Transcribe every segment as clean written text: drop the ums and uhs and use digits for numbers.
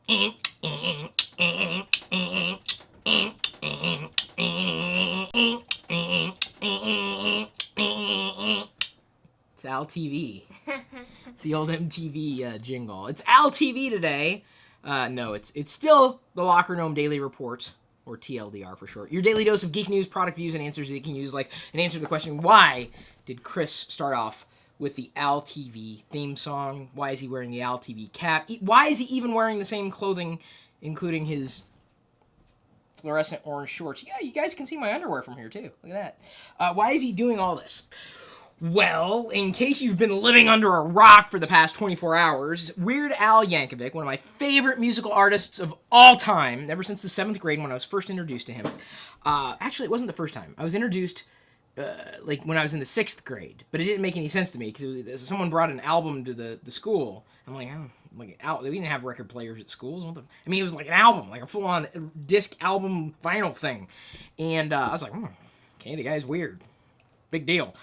It's Al TV. It's the old MTV jingle. It's Al TV today. No, it's still the LockerGnome Daily Report, or TLDR for short. Your daily dose of geek news, product views, and answers that you can use, like an answer to the question, why did Chris start off with the Al TV theme song? Why is he wearing the Al TV cap? Why is he even wearing the same clothing, including his fluorescent orange shorts? Yeah, you guys can see my underwear from here, too. Look at that. Why is he doing all this? Well, in case you've been living under a rock for the past 24 hours, Weird Al Yankovic, one of my favorite musical artists of all time, ever since the 7th grade when I was first introduced to him. Actually, it wasn't the first time. I was introduced like when I was in the 6th grade, but it didn't make any sense to me because someone brought an album to the school. I'm like, oh, we didn't have record players at schools. I mean, it was like an album, like a full-on disc album vinyl thing. And I was like, okay, the guy's weird. Big deal.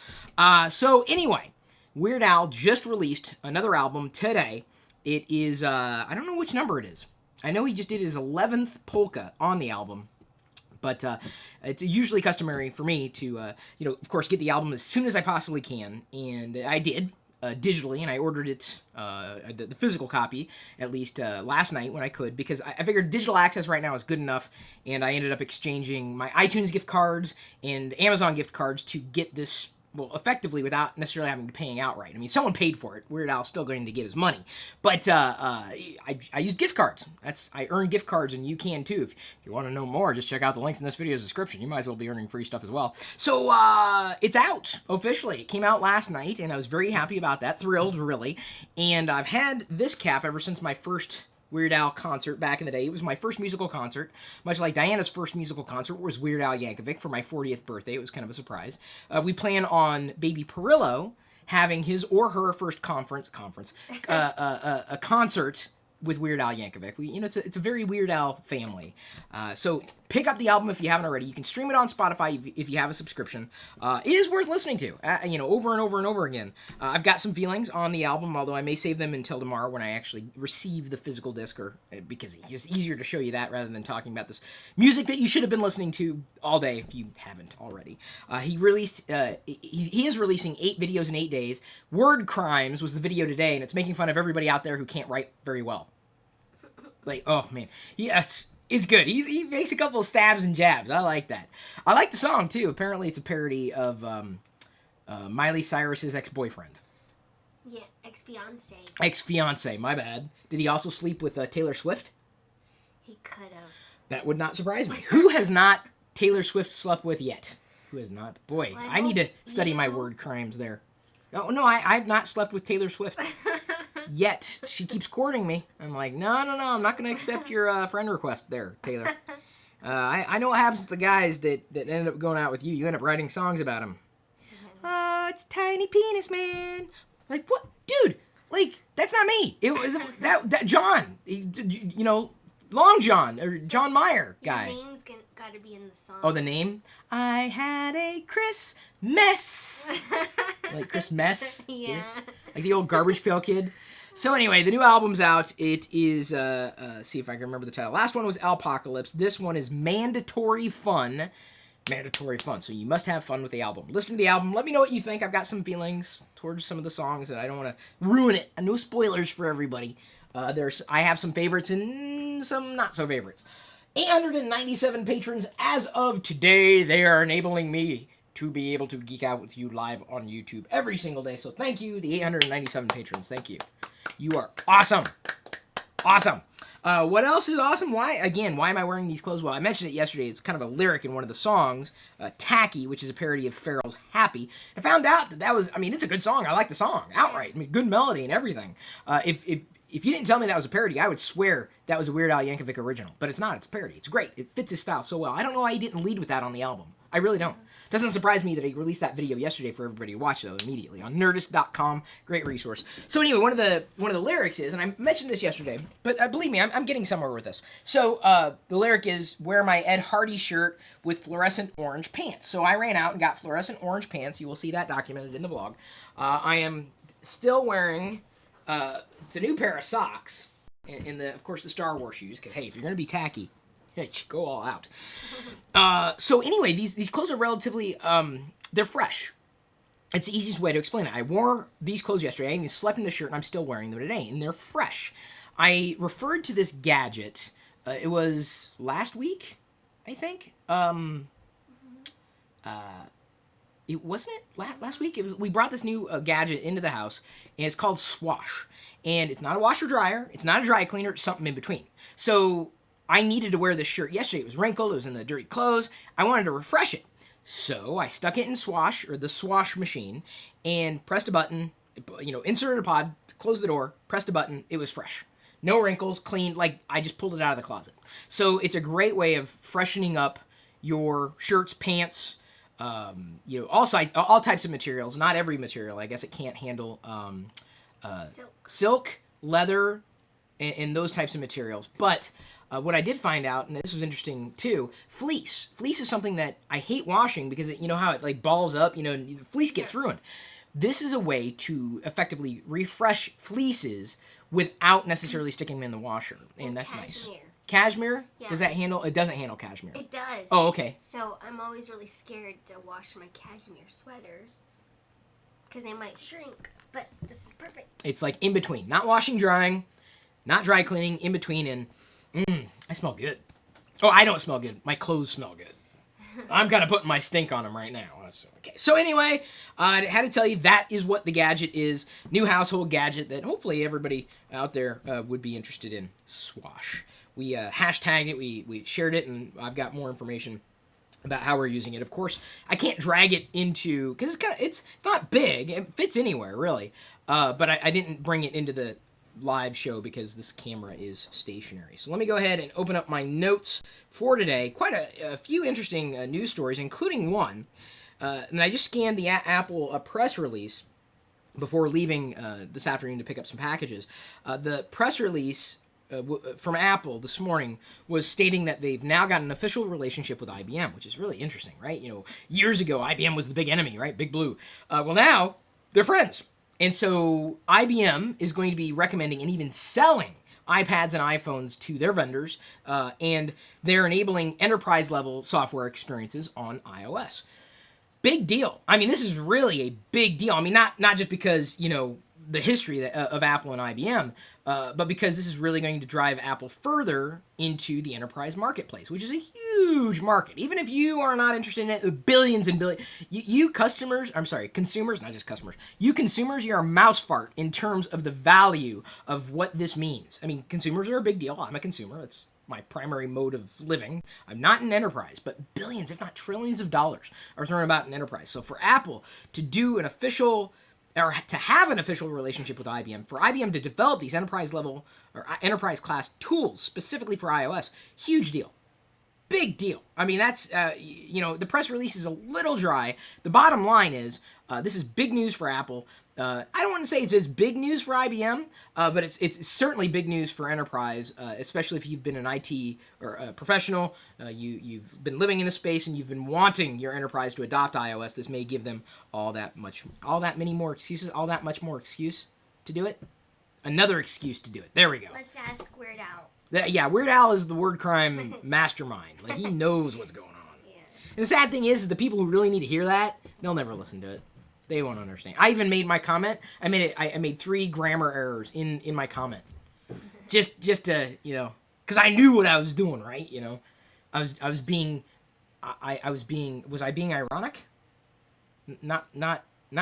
So anyway, Weird Al just released another album today. It is, I don't know which number it is. I know he just did his 11th polka on the album. But it's usually customary for me to, of course, get the album as soon as I possibly can. And I did, digitally, and I ordered it, the physical copy, at least last night when I could, because I figured digital access right now is good enough, and I ended up exchanging my iTunes gift cards and Amazon gift cards to get this, well, effectively without necessarily having to paying outright. I mean, someone paid for it. Weird Al's still going to get his money. But I use gift cards. I earn gift cards, and you can too. If you want to know more, just check out the links in this video's description. You might as well be earning free stuff as well. So it's out, officially. It came out last night, and I was very happy about that. Thrilled, really. And I've had this cap ever since my first Weird Al concert back in the day. It was my first musical concert, much like Diana's first musical concert was Weird Al Yankovic for my 40th birthday. It was kind of a surprise. We plan on baby Pirillo having his or her first a concert with Weird Al Yankovic. It's a very Weird Al family. So pick up the album if you haven't already. You can stream it on Spotify if you have a subscription. It is worth listening to, over and over and over again. I've got some feelings on the album, although I may save them until tomorrow when I actually receive the physical disc, because it's just easier to show you that rather than talking about this music that you should have been listening to all day if you haven't already. He is releasing 8 videos in 8 days. Word Crimes was the video today, and it's making fun of everybody out there who can't write very well. Like, oh man, yes, it's good. He makes a couple of stabs and jabs. I like that. I like the song too. Apparently, it's a parody of Miley Cyrus's ex-boyfriend. Yeah, ex-fiance. Ex-fiance. My bad. Did he also sleep with Taylor Swift? He could have. That would not surprise me. Who has not Taylor Swift slept with yet? Who has not? Boy, well, I need to study my word crimes there. Oh no, I've not slept with Taylor Swift. Yet. She keeps courting me. I'm like, no, I'm not going to accept your friend request there, Taylor. I know what happens to the guys that end up going out with you. You end up writing songs about them. Oh, it's Tiny Penis Man. Like, what? Dude, like, that's not me. It was that John. Long John, or John Mayer guy. Your name's got to be in the song. Oh, the name? I had a Chris Mess. Like Chris Mess? Yeah. Like the old Garbage Pail Kid. So anyway, the new album's out. It is, see if I can remember the title. Last one was Alpocalypse. This one is Mandatory Fun. Mandatory Fun. So you must have fun with the album. Listen to the album. Let me know what you think. I've got some feelings towards some of the songs, and I don't want to ruin it. No spoilers for everybody. I have some favorites and some not so favorites. 897 patrons as of today. They are enabling me to be able to geek out with you live on YouTube every single day. So thank you, the 897 patrons. Thank you. You are awesome. Awesome. What else is awesome? Why am I wearing these clothes? Well, I mentioned it yesterday. It's kind of a lyric in one of the songs, Tacky, which is a parody of Pharrell's Happy. I found out that was, it's a good song. I like the song outright. Good melody and everything. If you didn't tell me that was a parody, I would swear that was a Weird Al Yankovic original. But it's not. It's a parody. It's great. It fits his style so well. I don't know why he didn't lead with that on the album. I really don't. Doesn't surprise me that he released that video yesterday for everybody to watch, though, immediately on Nerdist.com. Great resource. So anyway, one of the lyrics is, and I mentioned this yesterday, but believe me, I'm getting somewhere with this. So the lyric is, wear my Ed Hardy shirt with fluorescent orange pants. So I ran out and got fluorescent orange pants. You will see that documented in the blog. I am still wearing, it's a new pair of socks. And of course, the Star Wars shoes. Because, hey, if you're going to be tacky, go all out. So anyway, these clothes are relatively, they're fresh. It's the easiest way to explain it. I wore these clothes yesterday. I even slept in the shirt, and I'm still wearing them today, and they're fresh. I referred to this gadget. It was last week, I think. It wasn't it last week. It was. We brought this new gadget into the house, and it's called Swash. And it's not a washer dryer. It's not a dry cleaner. It's something in between. So I needed to wear this shirt yesterday. It was wrinkled. It was in the dirty clothes. I wanted to refresh it. So I stuck it in Swash, or the Swash machine, and pressed a button, inserted a pod, closed the door, pressed a button, it was fresh. No wrinkles, clean, like I just pulled it out of the closet. So it's a great way of freshening up your shirts, pants, all types of materials. Not every material, I guess it can't handle silk, leather, and those types of materials. But what I did find out, and this was interesting too, fleece. Fleece is something that I hate washing because you know how it like balls up, fleece gets ruined. This is a way to effectively refresh fleeces without necessarily sticking them in the washer, and that's nice. Cashmere? Yeah. Does that handle? It doesn't handle cashmere. It does. Oh, okay. So I'm always really scared to wash my cashmere sweaters because they might shrink, but this is perfect. It's like in between, not washing, drying, not dry cleaning, in between, and I smell good. Oh, I don't smell good. My clothes smell good. I'm kind of putting my stink on them right now. Okay. So anyway, I had to tell you that is what the gadget is. New household gadget that hopefully everybody out there would be interested in. Swash. We hashtagged it. We shared it, and I've got more information about how we're using it. Of course, I can't drag it into because it's not big. It fits anywhere really. But I didn't bring it into the live show because this camera is stationary. So let me go ahead and open up my notes for today. Quite a few interesting news stories, including one. And I just scanned the Apple press release before leaving this afternoon to pick up some packages. The press release from Apple this morning was stating that they've now got an official relationship with IBM, which is really interesting, right? Years ago, IBM was the big enemy, right? Big Blue. Well, now they're friends. And so IBM is going to be recommending and even selling iPads and iPhones to their vendors, and they're enabling enterprise-level software experiences on iOS. Big deal. I mean, this is really a big deal. I mean, not just because, the history of Apple and IBM, but because this is really going to drive Apple further into the enterprise marketplace, which is a huge market. Even if you are not interested in it, billions and billions, consumers, not just customers, you're a mouse fart in terms of the value of what this means. I mean, consumers are a big deal. I'm a consumer. It's my primary mode of living. I'm not in enterprise, but billions, if not trillions of dollars are thrown about in enterprise. So for Apple to do an official, or to have an official relationship with IBM, for IBM to develop these enterprise level or enterprise class tools specifically for iOS, huge deal. Big deal. I mean, that's, the press release is a little dry. The bottom line is, this is big news for Apple. I don't want to say it's as big news for IBM, but it's certainly big news for enterprise, especially if you've been an IT or a professional, you've been living in the space and you've been wanting your enterprise to adopt iOS. This may give them all that much more excuse to do it. Another excuse to do it. There we go. Let's ask Weird Al. Yeah, Weird Al is the word crime mastermind. Like, he knows what's going on. Yeah. And the sad thing is the people who really need to hear that, they'll never listen to it. They won't understand. I even made my comment. I made 3 grammar errors in my comment, just to because I knew what I was doing, right? Was I being ironic? Not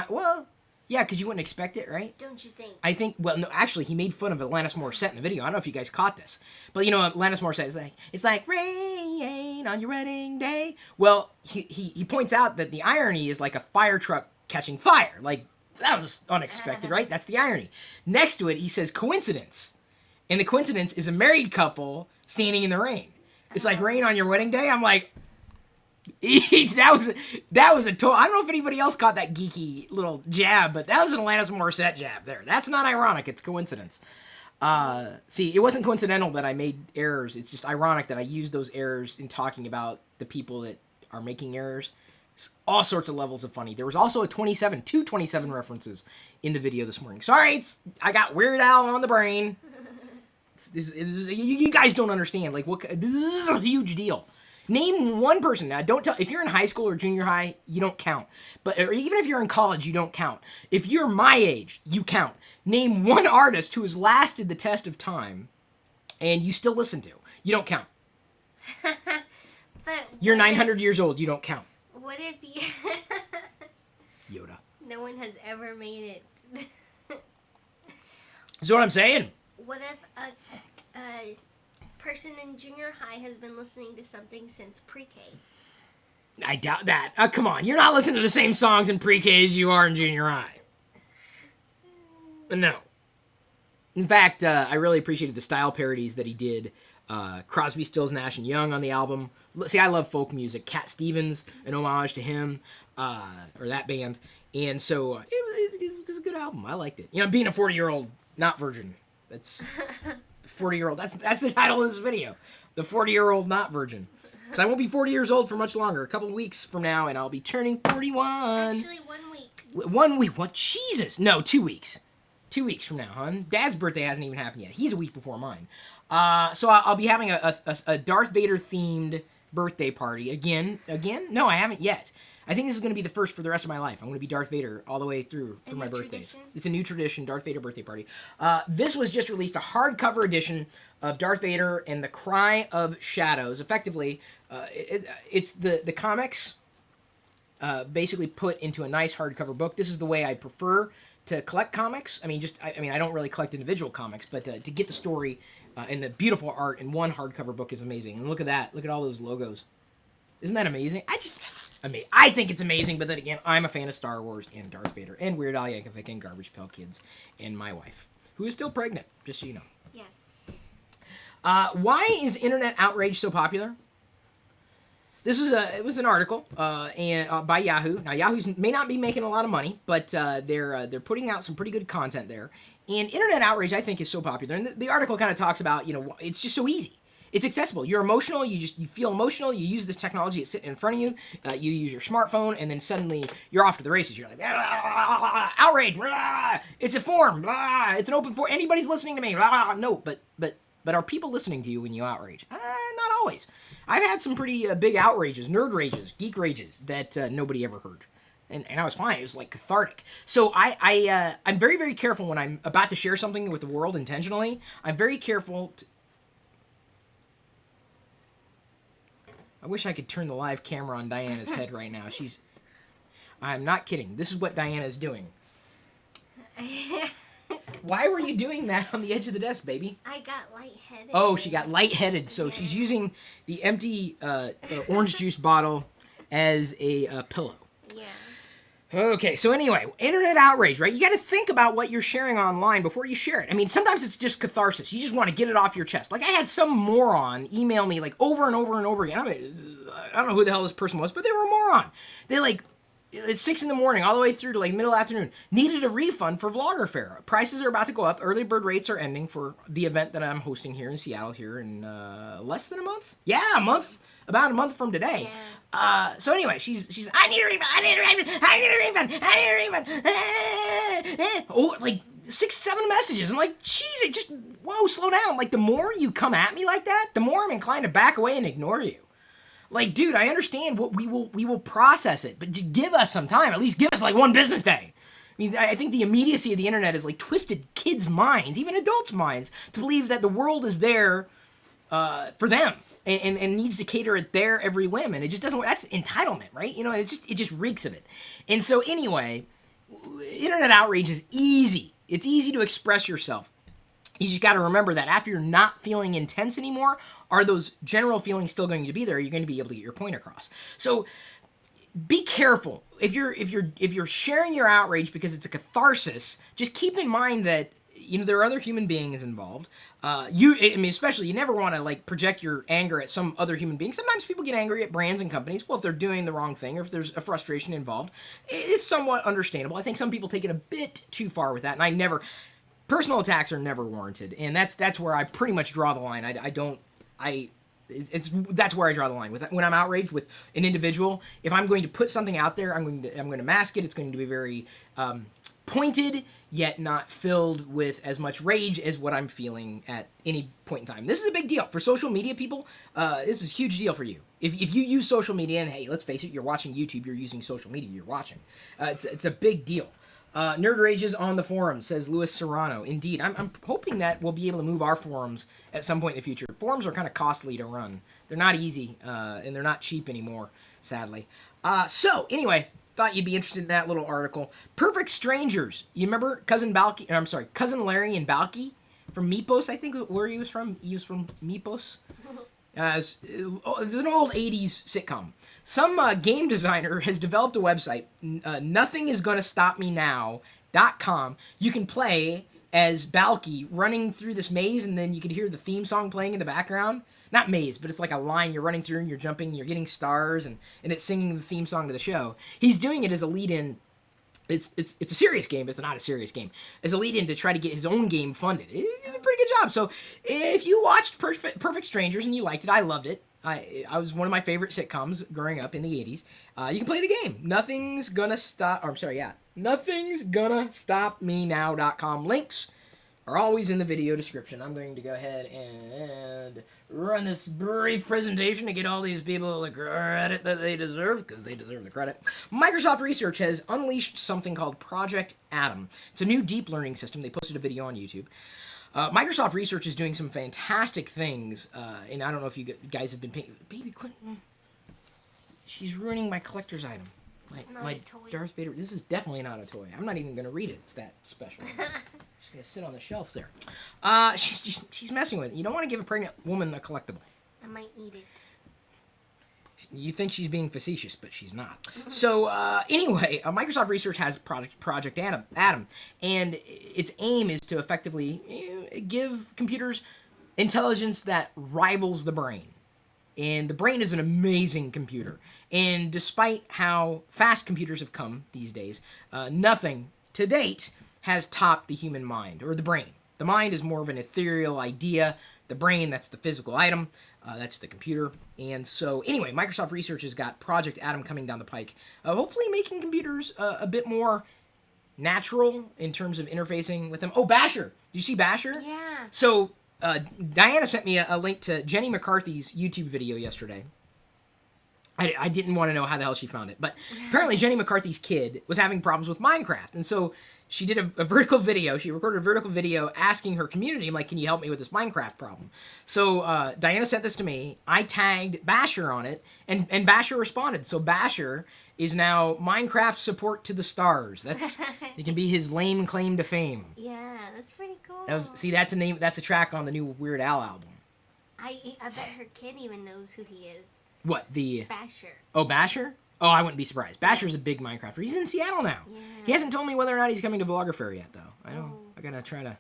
well. Yeah, because you wouldn't expect it, right? Don't you think? I think. Well, no. Actually, he made fun of Alanis Morissette in the video. I don't know if you guys caught this, but Alanis Morissette is it's like rain on your wedding day. Well, he points out that the irony is like a fire truck catching fire. Like, that was unexpected, right? That's the irony. Next to it, he says coincidence. And the coincidence is a married couple standing in the rain. It's like rain on your wedding day. I'm like, that was a total, I don't know if anybody else caught that geeky little jab, but that was an Alanis Morissette jab there. That's not ironic. It's coincidence. See, it wasn't coincidental that I made errors. It's just ironic that I used those errors in talking about the people that are making errors. All sorts of levels of funny. There was also two 27 references in the video this morning. Sorry, I got Weird Al on the brain. You guys don't understand. Like, this is a huge deal. Name one person. Now, don't tell. If you're in high school or junior high, you don't count. But or even if you're in college, you don't count. If you're my age, you count. Name one artist who has lasted the test of time, and you still listen to. You don't count. But you're 900 years old. You don't count. What if you? Yoda. No one has ever made it. That's what I'm saying. What if a person in junior high has been listening to something since pre-K? I doubt that. Come on, you're not listening to the same songs in pre-K as you are in junior high. No. In fact, I really appreciated the style parodies that he did. Crosby, Stills, Nash & Young on the album. See, I love folk music. Cat Stevens, an homage to him, or that band. And so it was a good album. I liked it. You know, being a 40-year-old not virgin. That's 40-year-old. That's the title of this video. The 40-year-old not virgin. Because I won't be 40 years old for much longer. A couple of weeks from now, and I'll be turning 41. Actually, 1 week. 1 week? What? Jesus. No, 2 weeks. 2 weeks from now, hon. Dad's birthday hasn't even happened yet. He's a week before mine. So I'll be having a Darth Vader themed birthday party again. No, I haven't yet. I think this is going to be the first for the rest of my life. I'm going to be Darth Vader all the way through for my birthdays. Tradition? It's a new tradition, Darth Vader birthday party. This was just released, a hardcover edition of Darth Vader and the Cry of Shadows. Effectively, it's the comics basically put into a nice hardcover book. This is the way I prefer to collect comics. I mean, I don't really collect individual comics, but to get the story and the beautiful art in one hardcover book is amazing. And look at that. Look at all those logos. Isn't that amazing? I think it's amazing, but then again, I'm a fan of Star Wars and Darth Vader and Weird Al Yankovic and Garbage Pail Kids and my wife, who is still pregnant, just so you know. Yes. Why is internet outrage so popular? It was an article by Yahoo. Now Yahoo may not be making a lot of money, but they're putting out some pretty good content there. And internet outrage, I think, is so popular. And the article kind of talks about, it's just so easy. It's accessible. You're emotional. You feel emotional. You use this technology. It's sitting in front of you. You use your smartphone, and then suddenly you're off to the races. You're like, outrage. It's a forum. It's an open forum. Anybody's listening to me. No, but are people listening to you when you outrage? Not always. I've had some pretty big outrages, nerd rages, geek rages that nobody ever heard. And I was fine. It was like cathartic. So I'm very, very careful when I'm about to share something with the world intentionally. I'm very careful. I wish I could turn the live camera on Diana's head right now. I'm not kidding. This is what Diana's doing. Why were you doing that on the edge of the desk, baby? I got lightheaded. Oh, she got lightheaded. So she's using the empty orange juice bottle as a pillow. Yeah. Okay, so anyway, internet outrage, right? You got to think about what you're sharing online before you share it. I mean, sometimes it's just catharsis. You just want to get it off your chest. Like, I had some moron email me, like, over and over and over again. I don't know who the hell this person was, but they were a moron. They, like, it's 6 in the morning all the way through to, like, middle afternoon. Needed a refund for Vlogger Fair. Prices are about to go up. Early bird rates are ending for the event that I'm hosting here in Seattle here in less than a month? Yeah, a month. About a month from today. Yeah. So anyway, she's I need a refund. Oh, like 6-7 messages. I'm like, jeez, just whoa, slow down. Like, the more you come at me like that, the more I'm inclined to back away and ignore you. Like, dude, I understand what we will process it, but just give us some time. At least give us like 1 business day. I mean, I think the immediacy of the internet has like twisted kids' minds, even adults' minds, to believe that the world is there for them. And needs to cater at their every whim, and it just doesn't work. That's entitlement, right? It just reeks of it. And so anyway, internet outrage is easy. It's easy to express yourself. You just got to remember that after you're not feeling intense anymore, are those general feelings still going to be there? You're going to be able to get your point across. So be careful. If you're sharing your outrage because it's a catharsis, just keep in mind that there are other human beings involved. Especially, you never want to like project your anger at some other human being. Sometimes people get angry at brands and companies. Well, if they're doing the wrong thing or if there's a frustration involved, it's somewhat understandable. I think some people take it a bit too far with that, and personal attacks are never warranted, and that's where I pretty much draw the line. That's where I draw the line with when I'm outraged with an individual. If I'm going to put something out there, I'm going to mask it. It's going to be very pointed, yet not filled with as much rage as what I'm feeling at any point in time. This is a big deal. For social media people, this is a huge deal for you. If you use social media, and hey, let's face it, you're watching YouTube, you're using social media, you're watching. It's a big deal. Nerd Rages on the forum, says Luis Serrano. Indeed, I'm hoping that we'll be able to move our forums at some point in the future. Forums are kind of costly to run. They're not easy, and they're not cheap anymore, sadly. So, anyway, thought you'd be interested in that little article. Perfect Strangers. You remember Cousin Larry and Balky from Meepos, I think, where he was from? He was from Meepos. It's an old 80s sitcom. Some game designer has developed a website, nothingisgonnastopmenow.com. You can play as Balky running through this maze, and then you can hear the theme song playing in the background. Not maze, but it's like a line you're running through and you're jumping, and you're getting stars, and it's singing the theme song to the show. He's doing it as a lead-in. It's a serious game, but it's not a serious game. As a lead-in to try to get his own game funded. He did a pretty good job. So if you watched Perfect Strangers and you liked it, I loved it. I was one of my favorite sitcoms growing up in the 80s. You can play the game. Nothingisgonnastopmenow.com. Links are always in the video description. I'm going to go ahead and run this brief presentation to get all these people the credit that they deserve, because they deserve the credit. Microsoft Research has unleashed something called Project Atom. It's a new deep learning system. They posted a video on YouTube. Microsoft Research is doing some fantastic things, and I don't know if you guys have been paying... Baby, quit. She's ruining my collector's item. My Darth Vader... This is definitely not a toy. I'm not even going to read it. It's that special. She's going to sit on the shelf there. She's messing with it. You don't want to give a pregnant woman a collectible. I might eat it. You think she's being facetious, but she's not. So, anyway, Microsoft Research has Project Atom, and its aim is to effectively give computers intelligence that rivals the brain. And the brain is an amazing computer. And despite how fast computers have come these days, nothing to date has topped the human mind, or the brain. The mind is more of an ethereal idea. The brain, that's the physical item. That's the computer. And so, anyway, Microsoft Research has got Project Atom coming down the pike. Hopefully making computers a bit more natural in terms of interfacing with them. Oh, Basher! Did you see Basher? Yeah. So, Diana sent me a link to Jenny McCarthy's YouTube video yesterday. I didn't want to know how the hell she found it. But apparently Jenny McCarthy's kid was having problems with Minecraft. And so she did a vertical video. She recorded a vertical video asking her community, like, can you help me with this Minecraft problem? So Diana sent this to me. I tagged Basher on it, and Basher responded. So Basher is now Minecraft support to the stars. It can be his lame claim to fame. Yeah, that's pretty cool. That's a name. That's a track on the new Weird Al album. I bet her kid even knows who he is. What, the... Basher. Oh, Basher? Oh, I wouldn't be surprised. Basher's a big Minecrafter. He's in Seattle now. Yeah. He hasn't told me whether or not he's coming to Vlogger Fair yet, though. I gotta try to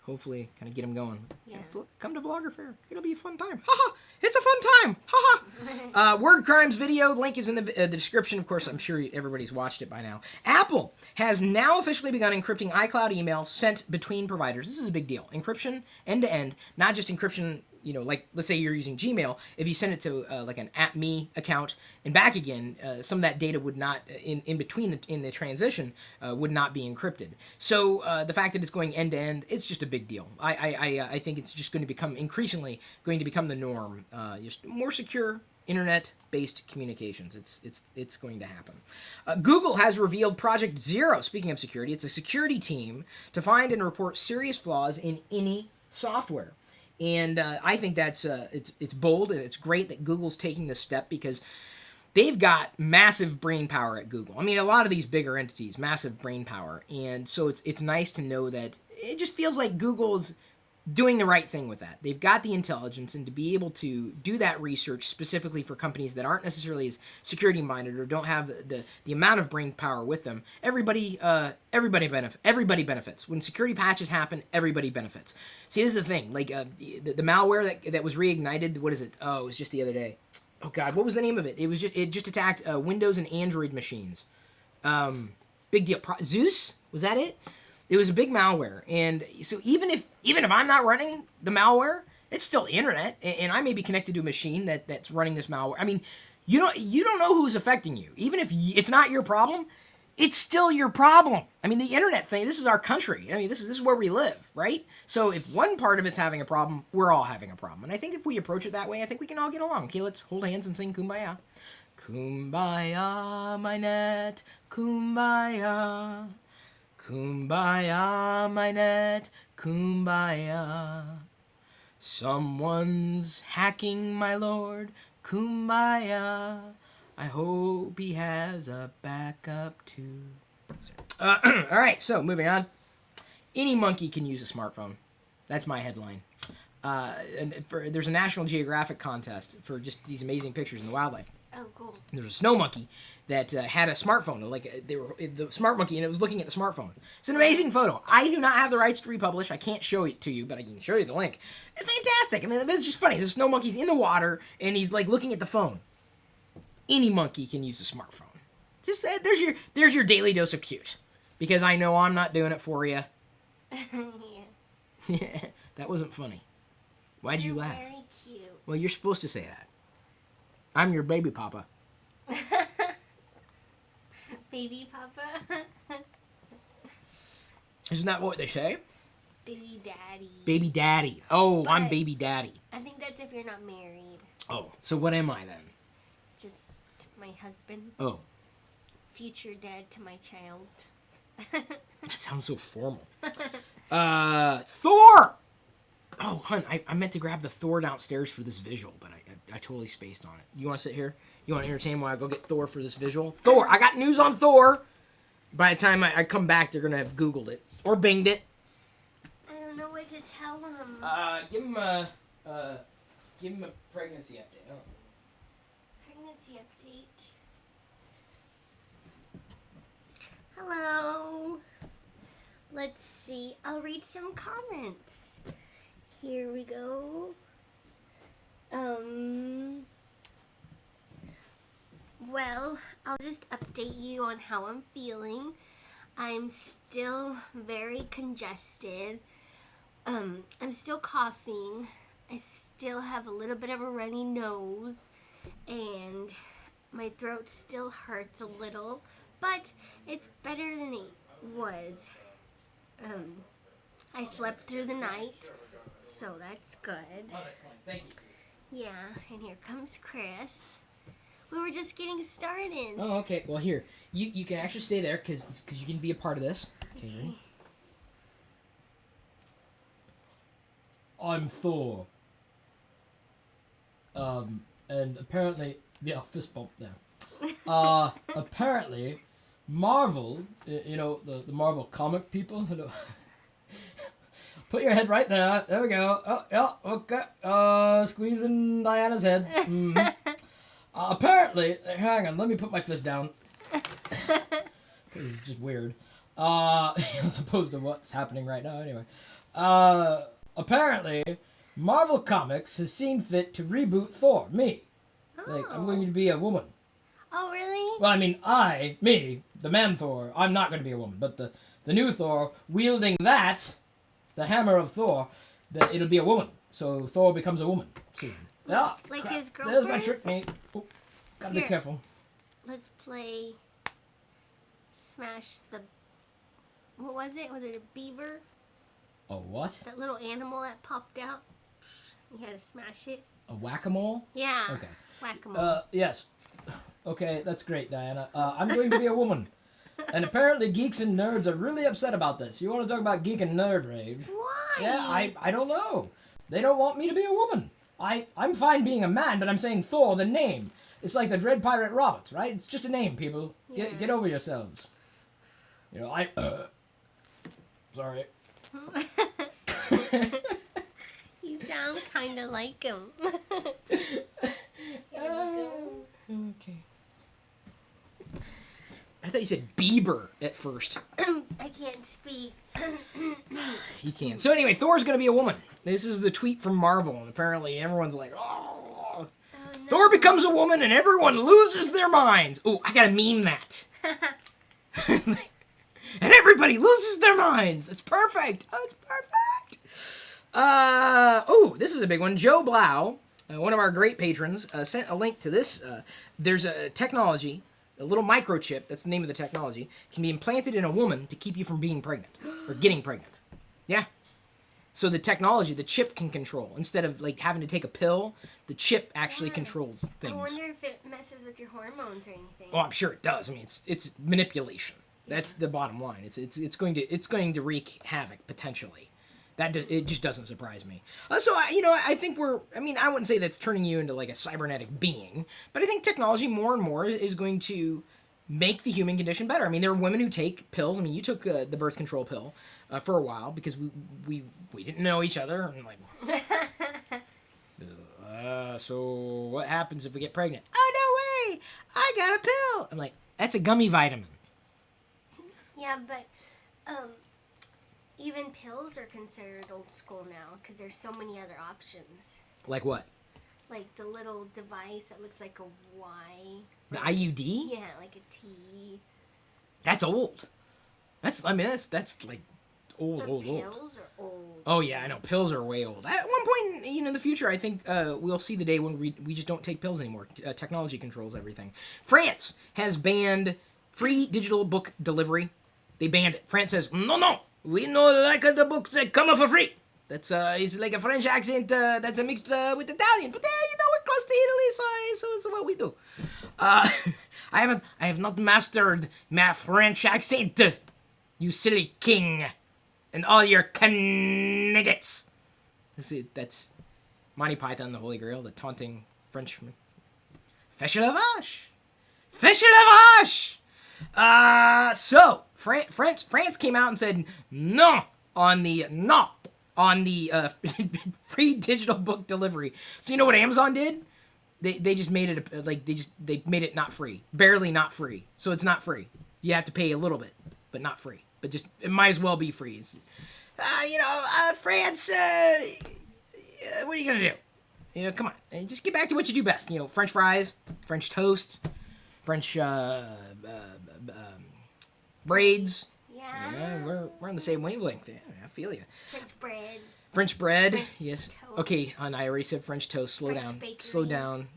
hopefully kind of get him going. Yeah. Come to Vlogger Fair. It'll be a fun time. Haha! It's a fun time! Haha! Word Crimes video. Link is in the description. Of course, I'm sure everybody's watched it by now. Apple has now officially begun encrypting iCloud email sent between providers. This is a big deal. Encryption end-to-end, not just encryption... You know, like, let's say you're using Gmail. If you send it to, like, an @me account and back again, some of that data would not, in between, in the transition, would not be encrypted. So the fact that it's going end-to-end, it's just a big deal. I think it's just going to become, increasingly, going to become the norm. Just more secure internet-based communications. It's going to happen. Google has revealed Project Zero. Speaking of security, it's a security team to find and report serious flaws in any software. And I think that's it's bold, and it's great that Google's taking this step, because they've got massive brain power at Google. I mean, a lot of these bigger entities, massive brain power, and so it's nice to know that it just feels like Google's doing the right thing with that. They've got the intelligence, and to be able to do that research specifically for companies that aren't necessarily as security minded or don't have the amount of brain power with them, everybody benefits. When security patches happen, everybody benefits. See, this is the thing. Like the malware that was reignited. What is it? Oh, it was just the other day. Oh God, what was the name of it? It just attacked Windows and Android machines. Big deal. Zeus, was that it? It was a big malware, and so even if I'm not running the malware, it's still the internet, and I may be connected to a machine that's running this malware. I mean, you don't know who's affecting you. Even if it's not your problem, it's still your problem. I mean, the internet thing, this is our country. I mean, this is where we live, right? So if one part of it's having a problem, we're all having a problem. And I think if we approach it that way, I think we can all get along. Okay, let's hold hands and sing Kumbaya. Kumbaya, my net, Kumbaya. Kumbaya, my net, Kumbaya. Someone's hacking, my lord, Kumbaya. I hope he has a backup too. All right, so moving on. Any monkey can use a smartphone. That's my headline. There's a National Geographic contest for just these amazing pictures in the wildlife. Oh, cool. There's a snow monkey that had a smartphone, the smart monkey, and it was looking at the smartphone. It's an amazing photo. I do not have the rights to republish. I can't show it to you, but I can show you the link. It's fantastic. I mean, it's just funny. The snow monkey's in the water, and he's like looking at the phone. Any monkey can use a smartphone. Just there's your daily dose of cute, because I know I'm not doing it for you. Yeah, that wasn't funny. Why'd you laugh? Very cute. Well, you're supposed to say that. I'm your baby papa. Baby papa. Isn't that what they say? Baby daddy. Baby daddy. Oh, But I'm baby daddy. I think that's if you're not married. Oh, so what am I then? Just my husband. Oh, Future dad to my child. that sounds so formal. Thor! Oh, hun, I meant to grab the Thor downstairs for this visual, but I totally spaced on it. You want to sit here? You want to entertain while I go get Thor for this visual? Thor! I got news on Thor! By the time I come back, they're going to have Googled it. Or Binged it. I don't know what to tell him. Give him a pregnancy update. Oh. Pregnancy update. Hello. Let's see. I'll read some comments. Here we go. Well, I'll just update you on how I'm feeling. I'm still very congested. I'm still coughing. I still have a little bit of a runny nose, and my throat still hurts a little, but it's better than it was. I slept through the night, so that's good. Oh, that's fine. Thank you. Yeah, and here comes Chris. We were just getting started. Oh, okay. Well, here. You can actually stay there, because you can be a part of this. Okay, ready? I'm Thor. And apparently... Yeah, fist bump there. Apparently, Marvel, you know, the Marvel comic people, put your head right there. There we go. Oh, yeah, okay. Squeezing Diana's head. Mm. Apparently, hang on, let me put my fist down. Because it's just weird. As opposed to what's happening right now, anyway. Apparently, Marvel Comics has seen fit to reboot Thor, me. Like, I'm going to be a woman. Oh, really? Well, I mean, me, the man Thor, I'm not going to be a woman. But the new Thor, wielding that, the hammer of Thor, it'll be a woman. So Thor becomes a woman soon. Ah, like crap. his girlfriend? There's my trick, mate. Oh, gotta be Here. careful. Let's play Smash the... What was it? Was it a beaver? A what? That little animal that popped out? You had to smash it? A whack-a-mole? Yeah. Okay. Whack-a-mole. Yes. Okay, that's great, Diana. I'm going to be a woman. And apparently geeks and nerds are really upset about this. You want to talk about geek and nerd rage? Why? Yeah, I don't know. They don't want me to be a woman. I'm fine being a man, but I'm saying Thor, the name. It's like the Dread Pirate Roberts, right? It's just a name, people. Yeah. Get over yourselves. You know, sorry. You sound kind of like him. Okay. I thought you said Bieber at first. I can't speak. He can. So anyway, Thor's going to be a woman. This is the tweet from Marvel, and apparently everyone's like, oh. Oh, no. Thor becomes a woman and everyone loses their minds. Oh, I gotta meme that. And everybody loses their minds. It's perfect. Oh, it's perfect. This is a big one. Joe Blough, one of our great patrons, sent a link to this. There's a technology a little microchip, that's the name of the technology, can be implanted in a woman to keep you from being pregnant or getting pregnant. Yeah. So the technology, the chip can control. Instead of like having to take a pill, the chip actually controls things. I wonder if it messes with your hormones or anything. Oh, I'm sure it does. I mean, it's manipulation. That's the bottom line. It's going to wreak havoc potentially. It just doesn't surprise me. So I think I wouldn't say that's turning you into like a cybernetic being, but I think technology more and more is going to make the human condition better. I mean, there are women who take pills. I mean, you took the birth control pill for a while because we didn't know each other. And like, so what happens if we get pregnant? Oh, no way! I got a pill! I'm like, that's a gummy vitamin. Yeah, but even pills are considered old school now because there's so many other options. Like what? Like the little device that looks like a Y. The IUD? Yeah, like a T. That's old. That's like old. Pills are old. Oh yeah, I know. Pills are way old. At one point, in the future, I think we'll see the day when we just don't take pills anymore. Technology controls everything. France has banned free digital book delivery. They banned it. France says, no, we know like the books that come for free. That's it's like a French accent that's mixed with Italian, but we're close to Italy, so it's what we do. I have not mastered my French accent, you silly king, and all your nuggets. That's Monty Python, the Holy Grail, the taunting Frenchman. Fèche la vache! Fèche la vache! So France came out and said no on the free digital book delivery. So you know what Amazon did? They just made it they made it not free, barely not free. So it's not free. You have to pay a little bit, but not free. But just it might as well be free. France. What are you gonna do? Come on, just get back to what you do best. French fries, French toast, French braids. Yeah, we're on the same wavelength. Yeah, I feel you. French bread. Yes. Toast. Okay, hon, I already said French toast. Slow down. Bakery.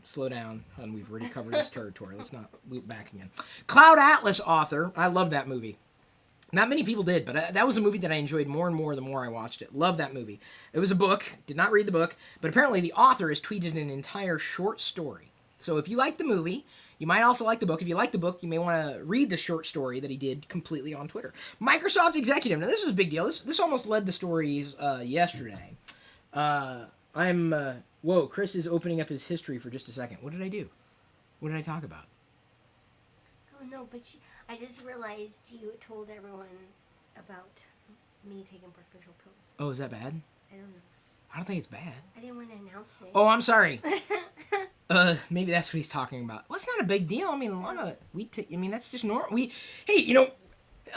Slow down. Hon, we've already covered this territory. Let's not loop back again. Cloud Atlas author. I love that movie. Not many people did, but that was a movie that I enjoyed more and more the more I watched it. Love that movie. It was a book. Did not read the book, but apparently the author has tweeted an entire short story. So if you like the movie, you might also like the book. If you like the book, you may want to read the short story that he did completely on Twitter. Microsoft executive. Now, this is a big deal. This almost led the stories yesterday. Whoa, Chris is opening up his history for just a second. What did I do? What did I talk about? Oh, no, but I just realized you told everyone about me taking birth control pills. Oh, is that bad? I don't know. I don't think it's bad. I didn't want to announce it. Oh, I'm sorry. Maybe that's what he's talking about. Well, it's not a big deal. I mean, that's just normal. Hey,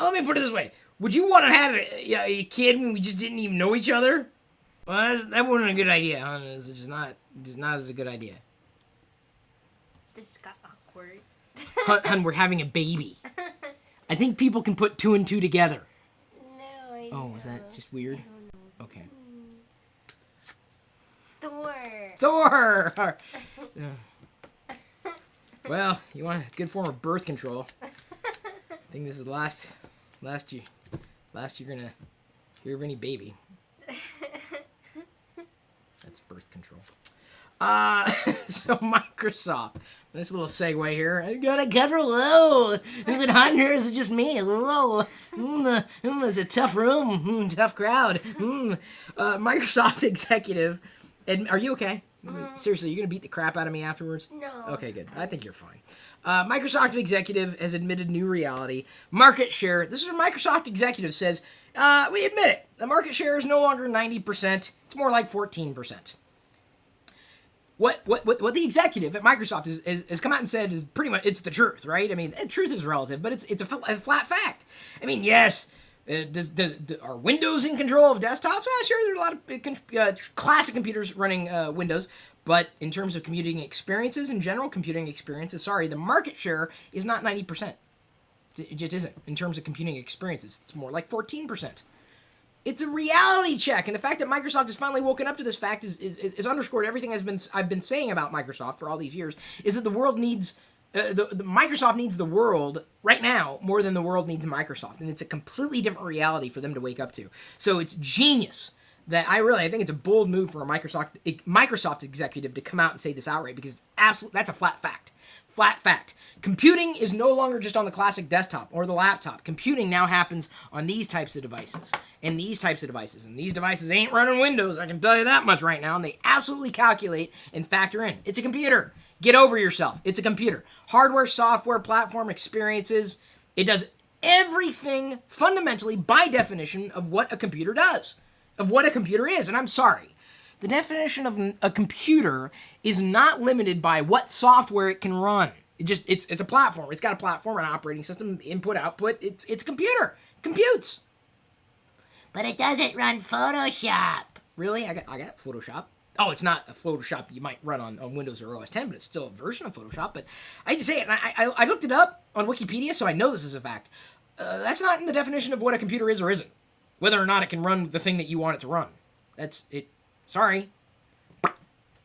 let me put it this way. Would you want to have a kid when we just didn't even know each other? Well, that wasn't a good idea, huh? It's just not as a good idea. This got awkward. Hun, we're having a baby. I think people can put 2 and 2 together. No, I Oh, is that just weird? Okay. Thor! Well, you want a good form of birth control. I think this is the last you're gonna hear of any baby. That's birth control. So Microsoft. Nice little segue here. I got a hello. Is it hot in here? Is it just me? Hello. It's a tough room. Tough crowd. Microsoft executive. Are you okay? Seriously, you're going to beat the crap out of me afterwards? No. Okay, good. I think you're fine. Microsoft executive has admitted new reality. Market share. This is what Microsoft executive says. We admit it. The market share is no longer 90%. It's more like 14%. What the executive at Microsoft has come out and said is pretty much, it's the truth, right? I mean, truth is relative, but it's a flat fact. I mean, yes, are Windows in control of desktops? Sure, there are a lot of classic computers running Windows, but in terms of computing experiences, in general, the market share is not 90%. It just isn't. In terms of computing experiences, it's more like 14%. It's a reality check, and the fact that Microsoft has finally woken up to this fact is underscored everything I've been saying about Microsoft for all these years, is that the world needs The Microsoft needs the world right now more than the world needs Microsoft, and it's a completely different reality for them to wake up to. So it's genius that I think it's a bold move for a Microsoft executive to come out and say this outright, because that's a flat fact. Flat fact. Computing is no longer just on the classic desktop or the laptop. Computing now happens on these types of devices and these types of devices. And these devices ain't running Windows, I can tell you that much right now. And they absolutely calculate and factor in. It's a computer. Get over yourself. It's a computer. Hardware, software, platform, experiences. It does everything fundamentally by definition of what a computer does, of what a computer is. And I'm sorry. The definition of a computer is not limited by what software it can run. It's a platform. It's got a platform, an operating system, input, output. It's a computer. It computes. But it doesn't run Photoshop. Really? I got Photoshop. Oh, it's not a Photoshop you might run on Windows or OS 10, but it's still a version of Photoshop. But I just say it, and I looked it up on Wikipedia, so I know this is a fact. That's not in the definition of what a computer is or isn't. Whether or not it can run the thing that you want it to run. That's it. Sorry.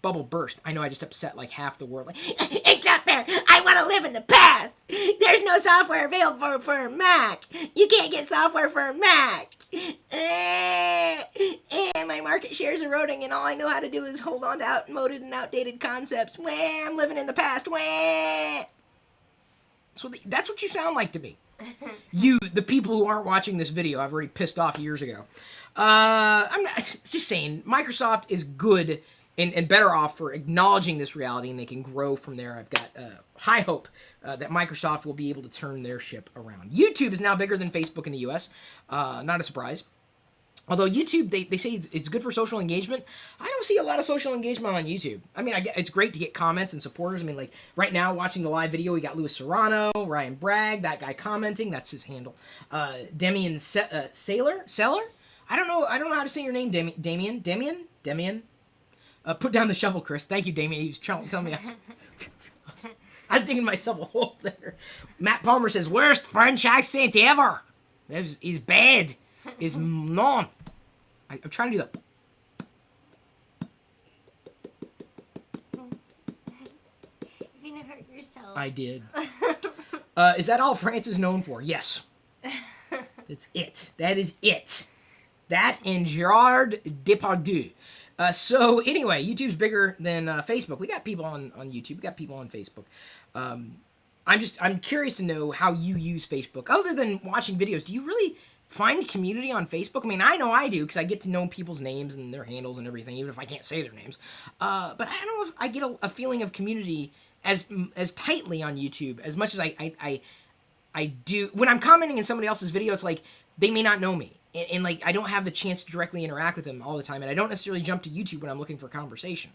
Bubble burst. I know I just upset like half the world. Like, it's not fair. I want to live in the past. There's no software available for a Mac. You can't get software for a Mac. And my market share is eroding, and all I know how to do is hold on to outmoded and outdated concepts. I'm living in the past. So that's what you sound like to me. You, the people who aren't watching this video, I've already pissed off years ago. I'm just saying, Microsoft is good and better off for acknowledging this reality, and they can grow from there. I've got high hope that Microsoft will be able to turn their ship around. YouTube is now bigger than Facebook in the US. Not a surprise. Although YouTube, they say it's good for social engagement. I don't see a lot of social engagement on YouTube. I mean, it's great to get comments and supporters. I mean, like, right now, watching the live video, we got Louis Serrano, Ryan Bragg, that guy commenting. That's his handle. Demian Seller? I don't know how to say your name, Demian? Put down the shovel, Chris. Thank you, Damian. He was telling me I was digging myself a hole there. Matt Palmer says, worst French accent ever. He's bad. Is non. I'm trying to do that. You're gonna hurt yourself. I did. Is that all France is known for? Yes. That's it. That is it. That and Gerard Depardieu. So anyway, YouTube's bigger than Facebook. We got people on YouTube. We got people on Facebook. I'm curious to know how you use Facebook. Other than watching videos, do you really find community on Facebook? I mean, I know I do, because I get to know people's names and their handles and everything, even if I can't say their names. But I don't know if I get a feeling of community as tightly on YouTube as much as I do. When I'm commenting in somebody else's video, it's like they may not know me. And like, I don't have the chance to directly interact with them all the time. And I don't necessarily jump to YouTube when I'm looking for conversation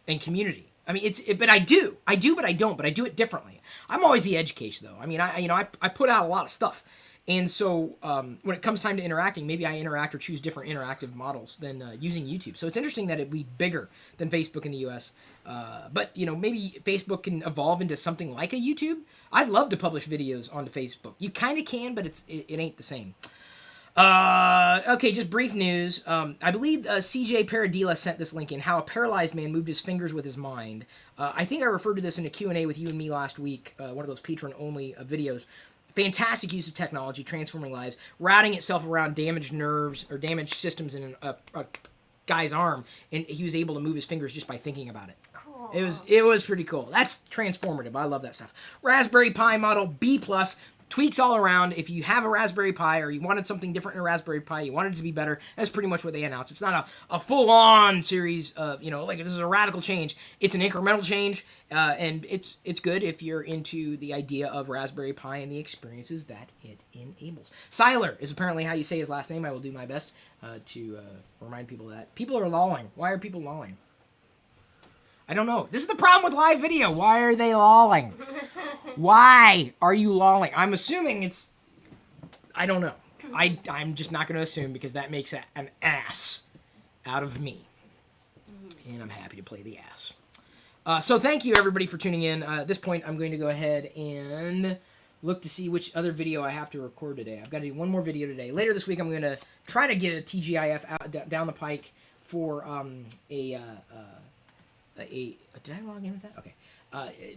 and community. I mean, but I do, but I don't, but I do it differently. I'm always the edge case, though. I mean, I put out a lot of stuff. And so when it comes time to interacting, maybe I interact or choose different interactive models than using YouTube. So it's interesting that it'd be bigger than Facebook in the US. But, maybe Facebook can evolve into something like a YouTube. I'd love to publish videos onto Facebook. You kind of can, but it ain't the same. Okay, just brief news. I believe CJ Paradilla sent this link in, how a paralyzed man moved his fingers with his mind. I think I referred to this in a Q&A with you and me last week, one of those patron-only videos. Fantastic use of technology, transforming lives, routing itself around damaged nerves or damaged systems in a guy's arm, and he was able to move his fingers just by thinking about it. Cool. It was pretty cool. That's transformative. I love that stuff. Raspberry Pi model B+, tweaks all around. If you have a Raspberry Pi or you wanted something different in a Raspberry Pi, you wanted it to be better, that's pretty much what they announced. It's not a full-on series of, like this is a radical change. It's an incremental change, and it's good if you're into the idea of Raspberry Pi and the experiences that it enables. Siler is apparently how you say his last name. I will do my best to remind people of that. People are lolling. Why are people lolling? I don't know. This is the problem with live video. Why are they lolling? Why are you lolling? I'm assuming it's... I don't know. I'm just not going to assume, because that makes an ass out of me. And I'm happy to play the ass. So thank you, everybody, for tuning in. At this point, I'm going to go ahead and look to see which other video I have to record today. I've got to do one more video today. Later this week, I'm going to try to get a TGIF out, down the pike for did I log in with that? Okay.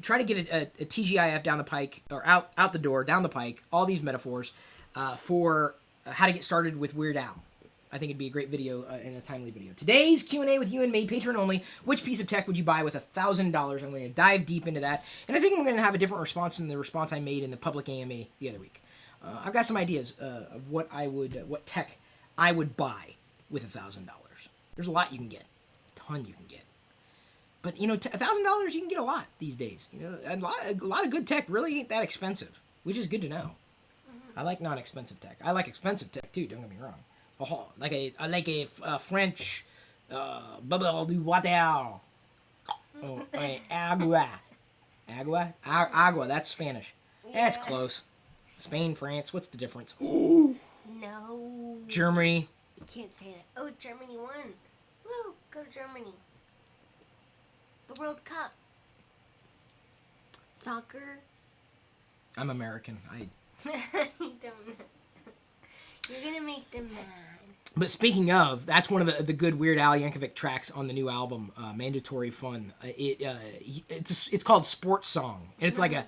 try to get a TGIF down the pike, or out the door, down the pike, all these metaphors for how to get started with Weird Al. I think it'd be a great video and a timely video. Today's Q&A with you and me, patron only. Which piece of tech would you buy with $1,000? I'm going to dive deep into that. And I think I'm going to have a different response than the response I made in the public AMA the other week. I've got some ideas of what tech I would buy with $1,000. There's a lot you can get. A ton you can get. But, you know, $1,000 you can get a lot these days. You know, a lot of good tech really ain't that expensive, which is good to know. I like non-expensive tech. I like expensive tech too, don't get me wrong. I like a French bubble du water. Agua. Agua, that's Spanish. Yeah. That's close. Spain, France, what's the difference? Ooh. No. Germany. You can't say that. Oh, Germany won. Woo, go Germany. The World Cup. Soccer. I'm American. You don't. You're gonna make them mad. But speaking of, that's one of the good Weird Al Yankovic tracks on the new album, Mandatory Fun. It's called Sports Song, and it's like a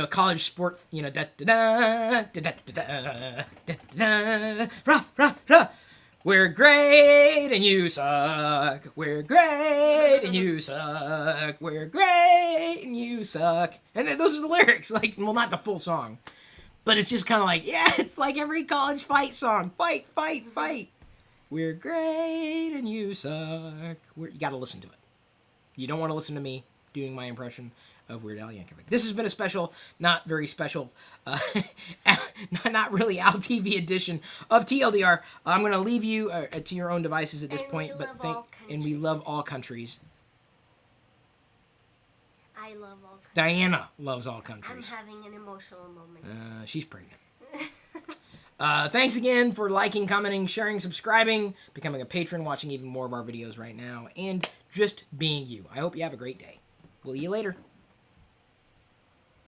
college sport, da da da da da da da da rah rah rah. We're great and you suck. We're great and you suck. We're great and you suck. And then those are the lyrics, like, well, not the full song. But it's just kind of like, yeah, it's like every college fight song. Fight, fight, fight. We're great and you suck. You got to listen to it. You don't want to listen to me doing my impression of Weird Al Yankovic. This has been a special, not very special, not really Al TV edition of TLDR. I'm going to leave you to your own devices at this point. And we love all countries. I love all countries. Diana loves all countries. I'm having an emotional moment. She's pregnant. Thanks again for liking, commenting, sharing, subscribing, becoming a patron, watching even more of our videos right now, and just being you. I hope you have a great day. We'll see you later.